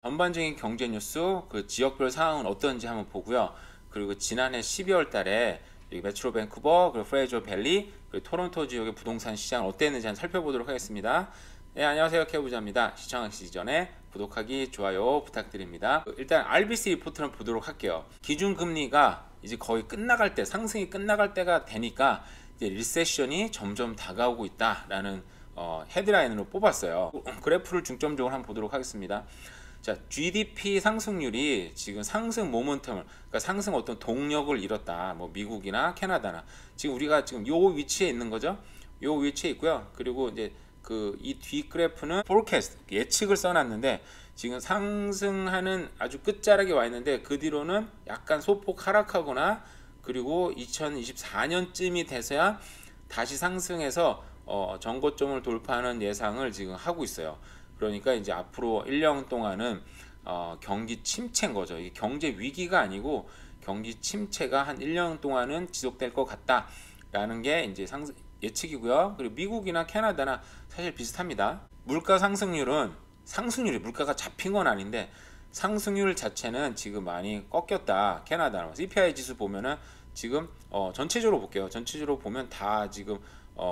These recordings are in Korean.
전반적인 경제 뉴스, 그 지역별 상황은 어떤지 한번 보고요. 그리고 지난해 12월 달에 여기 메트로 밴쿠버, 그리고 프레이저 밸리, 그리고 토론토 지역의 부동산 시장 어땠는지 한번 살펴보도록 하겠습니다. 네, 안녕하세요. 케부자입니다. 시청하시기 전에 구독하기, 좋아요 부탁드립니다. 일단 RBC 리포트를 보도록 할게요. 기준금리가 이제 거의 끝나갈 때, 상승이 끝나갈 때가 되니까 이제 리세션이 점점 다가오고 있다라는 헤드라인으로 뽑았어요. 그래프를 중점적으로 한번 보도록 하겠습니다. 자, GDP 상승률이 지금 상승 모멘텀을, 그러니까 상승 어떤 동력을 잃었다. 뭐 미국이나 캐나다나 지금 우리가 지금 요 위치에 있는 거죠. 요 위치에 있고요. 그리고 이제 그 이 뒤 그래프는 forecast 예측을 써놨는데 지금 상승하는 아주 끝자락에 와 있는데 그 뒤로는 약간 소폭 하락하거나 그리고 2024년쯤이 돼서야 다시 상승해서 전고점을 돌파하는 예상을 지금 하고 있어요. 그러니까 이제 앞으로 1년 동안은 경기 침체인 거죠. 이게 경제 위기가 아니고 경기 침체가 한 1년 동안은 지속될 것 같다라는 게 이제 예측이고요. 그리고 미국이나 캐나다나 사실 비슷합니다. 물가 상승률은 물가가 잡힌 건 아닌데 상승률 자체는 지금 많이 꺾였다. 캐나다나 CPI 지수 보면은 지금 전체적으로 볼게요. 전체적으로 보면 다 지금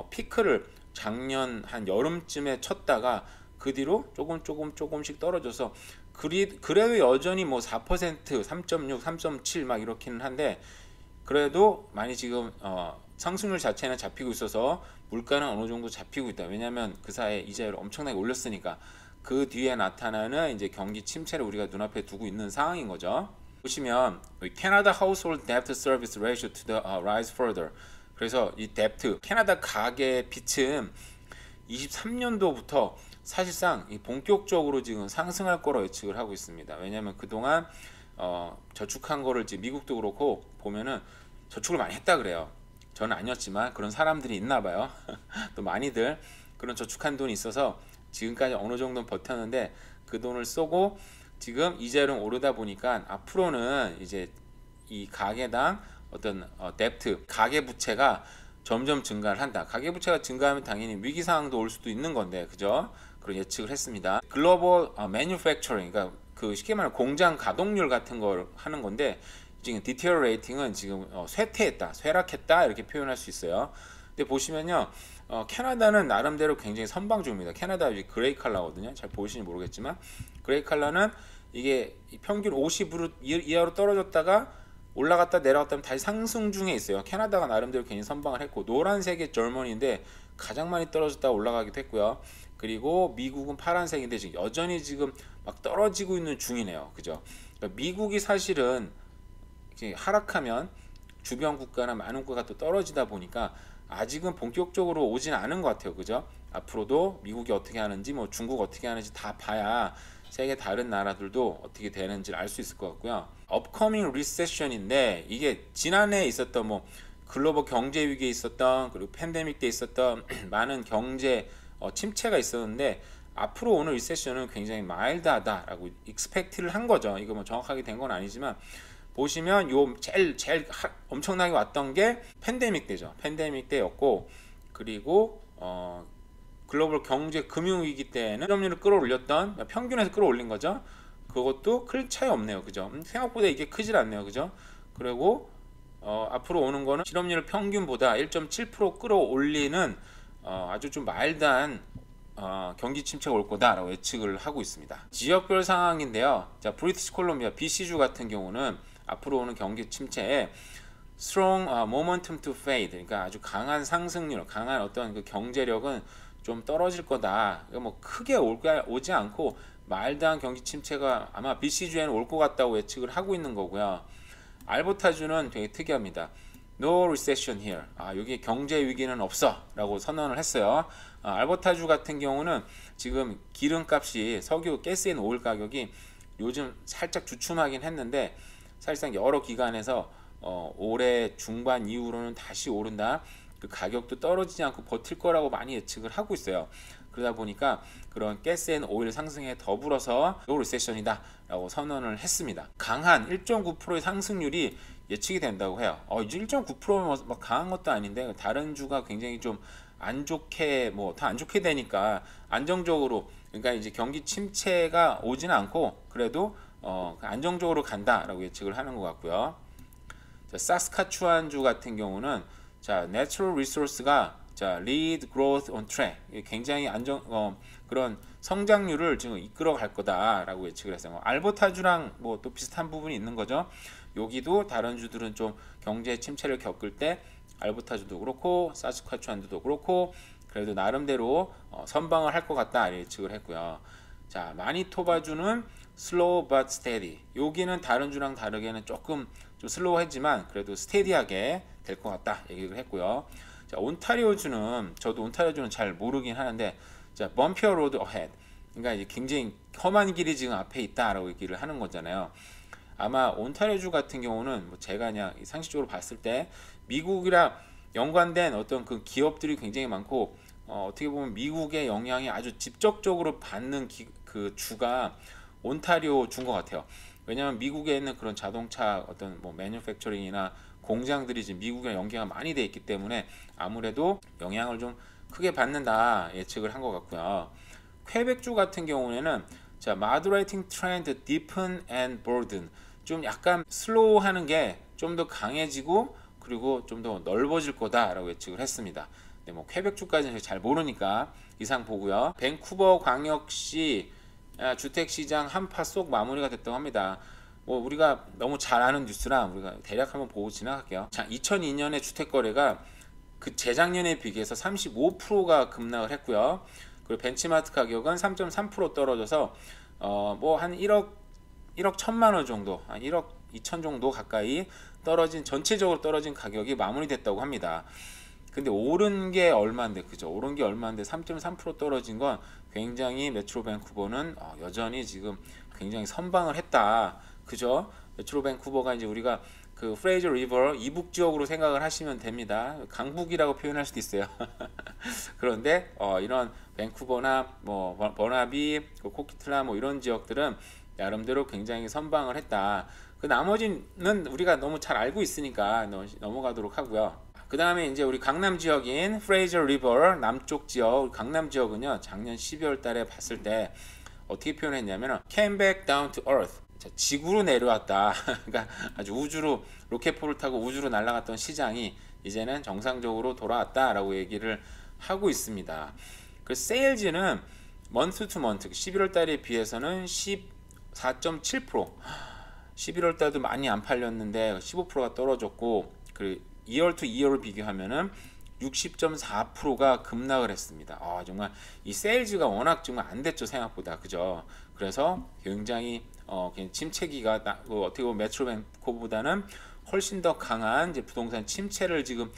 피크를 작년 한 여름쯤에 쳤다가 그 뒤로 조금씩 떨어져서 그래도 여전히 뭐 4%, 3.6, 3.7 막 이렇기는 한데 그래도 많이 지금 상승률 자체는 잡히고 있어서 물가는 어느 정도 잡히고 있다. 왜냐하면 그 사이에 이자율을 엄청나게 올렸으니까 그 뒤에 나타나는 이제 경기 침체를 우리가 눈앞에 두고 있는 상황인 거죠. 보시면 캐나다 Household Debt Service Ratio to the rise further. 그래서 이 데프트 캐나다 가계 빚은 23년도부터 사실상 본격적으로 지금 상승할 거로 예측을 하고 있습니다. 왜냐하면 그동안 저축한 거를 지금 미국도 그렇고 보면은 저축을 많이 했다 그래요. 저는 아니었지만 그런 사람들이 있나 봐요. 또 많이들 그런 저축한 돈이 있어서 지금까지 어느 정도는 버텼는데 그 돈을 쏘고 지금 이자율은 오르다 보니까 앞으로는 이제 이 가계당 어떤 데프트 가계 부채가 점점 증가를 한다. 가계 부채가 증가하면 당연히 위기 상황도 올 수도 있는 건데, 그죠? 그런 예측을 했습니다. 글로벌 매뉴팩처링, 그러니까 그 쉽게 말하면 공장 가동률 같은 걸 하는 건데 지금 디테어레이팅은 지금 쇠퇴했다, 쇠락했다 이렇게 표현할 수 있어요. 근데 보시면요, 캐나다는 나름대로 굉장히 선방중입니다. 캐나다 그레이 칼라거든요. 잘 보이시는지 모르겠지만 그레이 칼라는 이게 평균 50으로 이하로 떨어졌다가 올라갔다 내려갔다 하면 다시 상승 중에 있어요. 캐나다가 나름대로 괜히 선방을 했고 노란색이 저머니인데 가장 많이 떨어졌다가 올라가기도 했고요. 그리고 미국은 파란색인데 지금 여전히 지금 막 떨어지고 있는 중이네요. 그죠? 그러니까 미국이 사실은 하락하면 주변 국가나 많은 국가가 또 떨어지다 보니까 아직은 본격적으로 오진 않은 것 같아요. 그죠? 앞으로도 미국이 어떻게 하는지 뭐 중국 어떻게 하는지 다 봐야 세계 다른 나라들도 어떻게 되는지를 알 수 있을 것 같고요. 업커밍 리세션인데 이게 지난해 있었던 뭐 글로벌 경제 위기에 있었던 그리고 팬데믹 때 있었던 많은 경제 침체가 있었는데 앞으로 오는 리세션은 굉장히 마일드하다라고 익스펙트를 한 거죠. 이거 뭐 정확하게 된 건 아니지만 보시면 요 제일 엄청나게 왔던 게 팬데믹 때죠. 팬데믹 때였고 그리고 글로벌 경제 금융 위기 때는 실업률을 끌어올렸던 평균에서 끌어올린 거죠. 그것도 클 차이 없네요. 그죠? 생각보다 이게 크질 않네요. 그죠? 그리고 앞으로 오는 거는 실업률 평균보다 1.7% 끌어올리는 아주 좀 마일드한 경기 침체가 올 거다라고 예측을 하고 있습니다. 지역별 상황인데요. 자, 브리티시 콜롬비아 BC주 같은 경우는 앞으로 오는 경기 침체에 strong momentum to fade, 그러니까 아주 강한 상승률, 강한 어떤 그 경제력은 좀 떨어질 거다. 그러니까 뭐 크게 오지 않고 마일드한 경기 침체가 아마 BC주에는 올 것 같다고 예측을 하고 있는 거고요. 알버타주는 되게 특이합니다. No recession here. 여기 경제 위기는 없어 라고 선언을 했어요. 알버타주 같은 경우는 지금 기름값이 석유, 가스앤 오일 가격이 요즘 살짝 주춤하긴 했는데 사실상 여러 기관에서 올해 중반 이후로는 다시 오른다. 그 가격도 떨어지지 않고 버틸 거라고 많이 예측을 하고 있어요. 그러다 보니까 그런 가스앤 오일 상승에 더불어서 노 리세션이다 라고 선언을 했습니다. 강한 1.9%의 상승률이 예측이 된다고 해요. 이제 1.9%면 막 강한 것도 아닌데 다른 주가 굉장히 좀 안 좋게 뭐 다 안 좋게 되니까 안정적으로 그러니까 이제 경기 침체가 오지는 않고 그래도 안정적으로 간다라고 예측을 하는 것 같고요. 자, 사스카추안주 같은 경우는 자, natural resource가 자, lead growth on track. 굉장히 그런 성장률을 지금 이끌어 갈 거다라고 예측을 했어요. 알버타주랑 뭐 또 비슷한 부분이 있는 거죠. 여기도 다른 주들은 좀 경제 침체를 겪을 때 알버타주도 그렇고 사스카추안주도 그렇고 그래도 나름대로 선방을 할 것 같다 예측을 했고요. 자, 마니토바주는 slow but steady. 여기는 다른 주랑 다르게는 조금 좀 슬로우했지만 그래도 스테디하게 될 것 같다 얘기를 했고요. 자, 온타리오주는 저도 온타리오주는 잘 모르긴 하는데 자, bumpier road ahead. 그러니까 이제 굉장히 험한 길이 지금 앞에 있다라고 얘기를 하는 거잖아요. 아마 온타리오주 같은 경우는 뭐 제가 그냥 상식적으로 봤을 때 미국이랑 연관된 어떤 그 기업들이 굉장히 많고 어떻게 보면 미국의 영향이 아주 직접적으로 받는 그 주가 온타리오 주인 것 같아요. 왜냐하면 미국에 있는 그런 자동차 어떤 뭐 매뉴팩처링이나 공장들이 지금 미국에 연계가 많이 돼 있기 때문에 아무래도 영향을 좀 크게 받는다 예측을 한 것 같고요. 퀘벡주 같은 경우에는 자, moderating trend, deepen and broaden. 좀 약간 슬로우하는 게 좀 더 강해지고 그리고 좀 더 넓어질 거다라고 예측을 했습니다. 근데 뭐 퀘벡주까지는 잘 모르니까 이상 보고요. 밴쿠버 광역시 주택시장 한파 속 마무리가 됐다고 합니다. 뭐 우리가 너무 잘 아는 뉴스라 우리가 대략 한번 보고 지나갈게요. 자, 2002년에 주택거래가 그 재작년에 비교해서 35%가 급락을 했고요. 그리고 벤치마트 가격은 3.3% 떨어져서 뭐 한 1억 1천만 원 정도, 한 1억 2천 정도 가까이 전체적으로 떨어진 가격이 마무리됐다고 합니다. 근데 오른 게 얼마인데, 그죠? 오른 게 얼마인데 3.3% 떨어진 건 굉장히 메트로 밴쿠버는 여전히 지금 굉장히 선방을 했다. 그죠? 메트로 밴쿠버가 이제 우리가 그 프레이저 리버 이북 지역으로 생각을 하시면 됩니다. 강북이라고 표현할 수도 있어요. 그런데 이런 밴쿠버나 뭐 버나비, 코키틀라 뭐 이런 지역들은 나름대로 굉장히 선방을 했다. 그 나머지는 우리가 너무 잘 알고 있으니까 넘어가도록 하고요. 그 다음에 이제 우리 강남 지역인 프레이저 리버 남쪽 지역, 강남 지역은요 작년 12월 달에 봤을 때 어떻게 표현했냐면 came back down to earth. 자, 지구로 내려왔다. 그러니까 아주 우주로 로켓포를 타고 우주로 날아갔던 시장이 이제는 정상적으로 돌아왔다라고 얘기를 하고 있습니다. 그 세일즈는 month to month 11월 달에 비해서는 14.7%, 11월 달도 많이 안 팔렸는데 15%가 떨어졌고, 그리고 2월 to 2월을 비교하면은 60.4%가 급락을 했습니다. 정말 이 세일즈가 워낙 정말 안 됐죠, 생각보다. 그죠? 그래서 굉장히 침체기가 어떻게 보면 메트로 밴쿠버보다는 훨씬 더 강한 이제 부동산 침체를 지금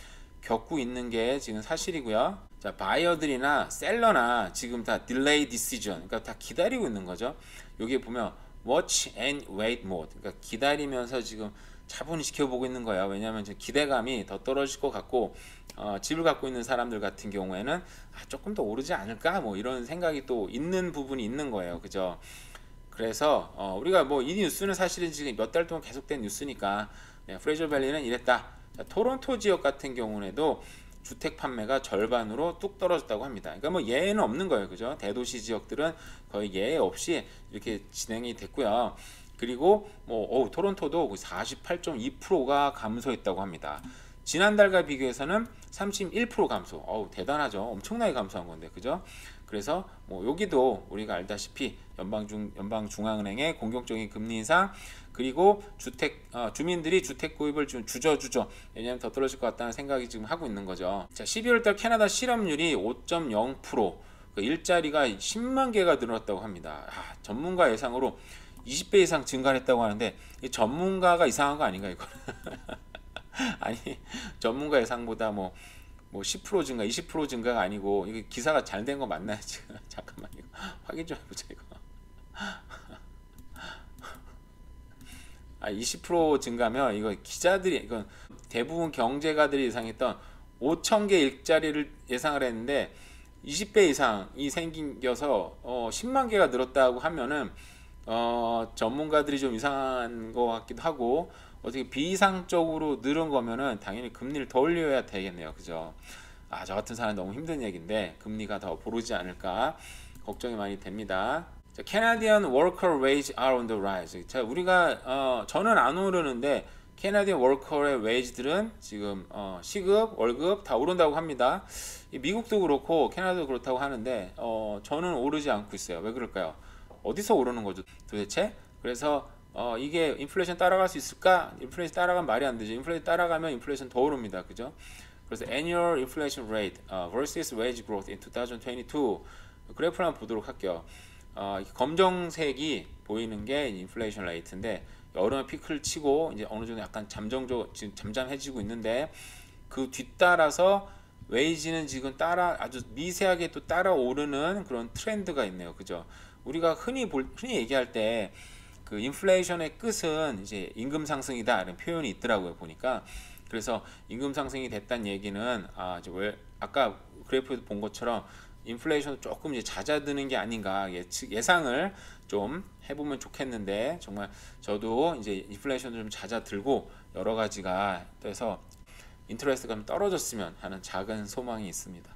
겪고 있는 게 지금 사실이고요. 자, 바이어들이나 셀러나 지금 다 딜레이 디시전, 그러니까 다 기다리고 있는 거죠. 여기 보면 watch and wait mode, 그러니까 기다리면서 지금 차분히 지켜보고 있는 거예요. 왜냐하면 기대감이 더 떨어질 것 같고, 집을 갖고 있는 사람들 같은 경우에는 조금 더 오르지 않을까 뭐 이런 생각이 또 있는 부분이 있는 거예요. 그죠? 그래서 우리가 뭐 이 뉴스는 사실은 지금 몇 달 동안 계속된 뉴스니까 프레이저 밸리는 이랬다. 자, 토론토 지역 같은 경우에도 주택 판매가 절반으로 뚝 떨어졌다고 합니다. 그러니까 뭐 예외는 없는 거예요. 그죠? 대도시 지역들은 거의 예외 없이 이렇게 진행이 됐고요. 그리고 뭐 토론토도 48.2%가 감소했다고 합니다. 지난달과 비교해서는 31% 감소. 대단하죠. 엄청나게 감소한 건데, 그죠? 그래서 뭐 여기도 우리가 알다시피 연방중앙은행의 공격적인 금리 인상, 그리고 주민들이 주택 구입을 좀 주저주저, 왜냐하면 더 떨어질 것 같다는 생각이 지금 하고 있는 거죠. 자, 12월달 캐나다 실업률이 5.0%, 그 일자리가 10만 개가 늘었다고 합니다. 전문가 예상으로 20배 이상 증가했다고 하는데, 이 전문가가 이상한 거 아닌가 이거? 아니, 전문가 예상보다 뭐 10% 증가, 20% 증가가 아니고, 이게 기사가 잘 된 거 맞나요 지금? 잠깐만 이거 확인 좀 해보자 이거. 20% 증가면 이거 기자들이, 이건 대부분 경제가들이 예상했던 5천 개 일자리를 예상을 했는데 20배 이상이 생겨서 10만 개가 늘었다고 하면은 전문가들이 좀 이상한 것 같기도 하고, 어떻게 비이상적으로 늘은 거면은 당연히 금리를 더 올려야 되겠네요. 그죠? 저 같은 사람 너무 힘든 얘기인데 금리가 더 오르지 않을까 걱정이 많이 됩니다. 자, Canadian worker wage are on the rise. 자, 우리가 저는 안 오르는데 캐나디언 워커의 웨이지들은 지금 시급, 월급 다 오른다고 합니다. 미국도 그렇고 캐나다도 그렇다고 하는데 저는 오르지 않고 있어요. 왜 그럴까요? 어디서 오르는 거죠, 도대체? 그래서 이게 인플레이션 따라갈 수 있을까? 인플레이션 따라가면 말이 안 되죠. 인플레이션 따라가면 인플레이션 더 오릅니다. 그죠? 그래서 annual inflation rate versus wage growth in 2022 그래프를 한번 보도록 할게요. 검정색이 보이는 게 인플레이션 레이트인데 여름에 피크를 치고 이제 어느 정도 약간 지금 잠잠해지고 있는데 그 뒤따라서 웨이지는 지금 아주 미세하게 또 따라 오르는 그런 트렌드가 있네요. 그죠? 우리가 흔히 얘기할 때 그 인플레이션의 끝은 이제 임금 상승이다라는 표현이 있더라고요. 보니까. 그래서 임금 상승이 됐다는 얘기는 아까 그래프에서 본 것처럼 인플레이션 조금 이제 잦아드는 게 아닌가 예상을 좀 해보면 좋겠는데 정말 저도 이제 인플레이션 좀 잦아들고 여러 가지가 돼서 인트레스트가 좀 떨어졌으면 하는 작은 소망이 있습니다.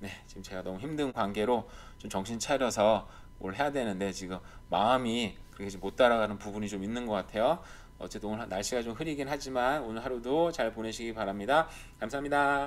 네, 지금 제가 너무 힘든 관계로 좀 정신 차려서 뭘 해야 되는데 지금 마음이 그렇게 못 따라가는 부분이 좀 있는 것 같아요. 어쨌든 오늘 날씨가 좀 흐리긴 하지만 오늘 하루도 잘 보내시기 바랍니다. 감사합니다.